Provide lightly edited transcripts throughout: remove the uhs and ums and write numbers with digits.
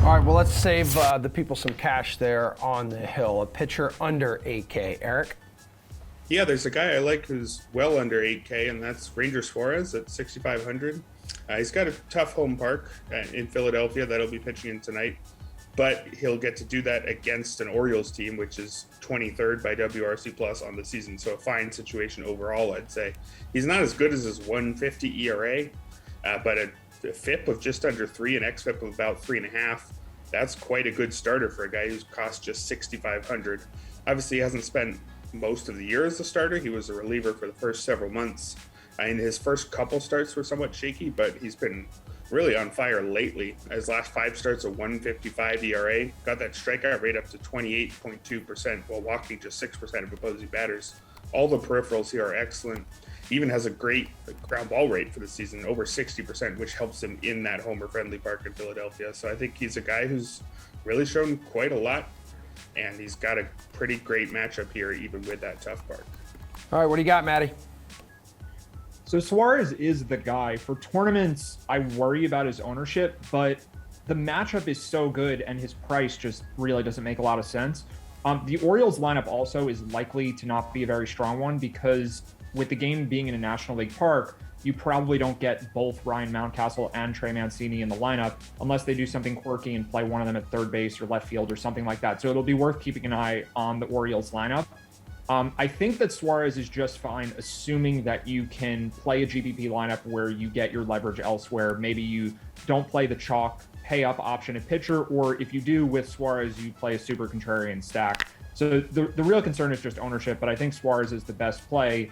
All right, well, let's save the people some cash there on the hill. A pitcher under 8K. Erik? Yeah, there's a guy I like who's well under 8K, and that's Ranger Suarez at 6,500. He's got a tough home park in Philadelphia that he'll be pitching in tonight, but he'll get to do that against an Orioles team, which is 23rd by WRC Plus on the season. So a fine situation overall, I'd say. He's not as good as his 150 ERA, but a FIP of just under 3, an XFIP of about 3.5. That's quite a good starter for a guy who's cost just 6,500. Obviously, he hasn't spent most of the year as a starter. He was a reliever for the first several months. And his first couple starts were somewhat shaky, but he's been really on fire lately. His last 5 starts, a 155 ERA, got that strikeout rate up to 28.2% while walking just 6% of opposing batters. All the peripherals here are excellent. He even has a great ground ball rate for the season, over 60%, which helps him in that homer-friendly park in Philadelphia. So I think he's a guy who's really shown quite a lot, and he's got a pretty great matchup here, even with that tough park. All right, what do you got, Matty? So Suarez is the guy. For tournaments, I worry about his ownership, but the matchup is so good and his price just really doesn't make a lot of sense. The Orioles lineup also is likely to not be a very strong one because with the game being in a National League park, you probably don't get both Ryan Mountcastle and Trey Mancini in the lineup unless they do something quirky and play one of them at third base or left field or something like that. So it'll be worth keeping an eye on the Orioles lineup. I think that Suarez is just fine, assuming that you can play a GPP lineup where you get your leverage elsewhere. Maybe you don't play the chalk pay up option at pitcher, or if you do with Suarez, you play a super contrarian stack. So the real concern is just ownership, but I think Suarez is the best play.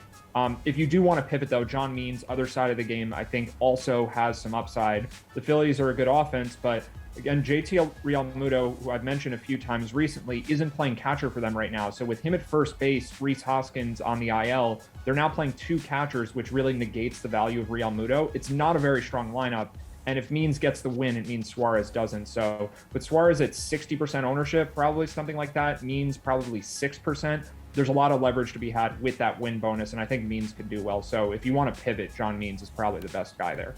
If you do want to pivot, though, John Means, other side of the game, I think also has some upside. The Phillies are a good offense, but again, JT Realmuto, who I've mentioned a few times recently, isn't playing catcher for them right now. So with him at first base, Rhys Hoskins on the IL, they're now playing 2 catchers, which really negates the value of Realmuto. It's not a very strong lineup. And if Means gets the win, it means Suarez doesn't. So with Suarez at 60% ownership, probably something like that, Means probably 6%. There's a lot of leverage to be had with that win bonus, and I think Means could do well. So if you want to pivot, John Means is probably the best guy there.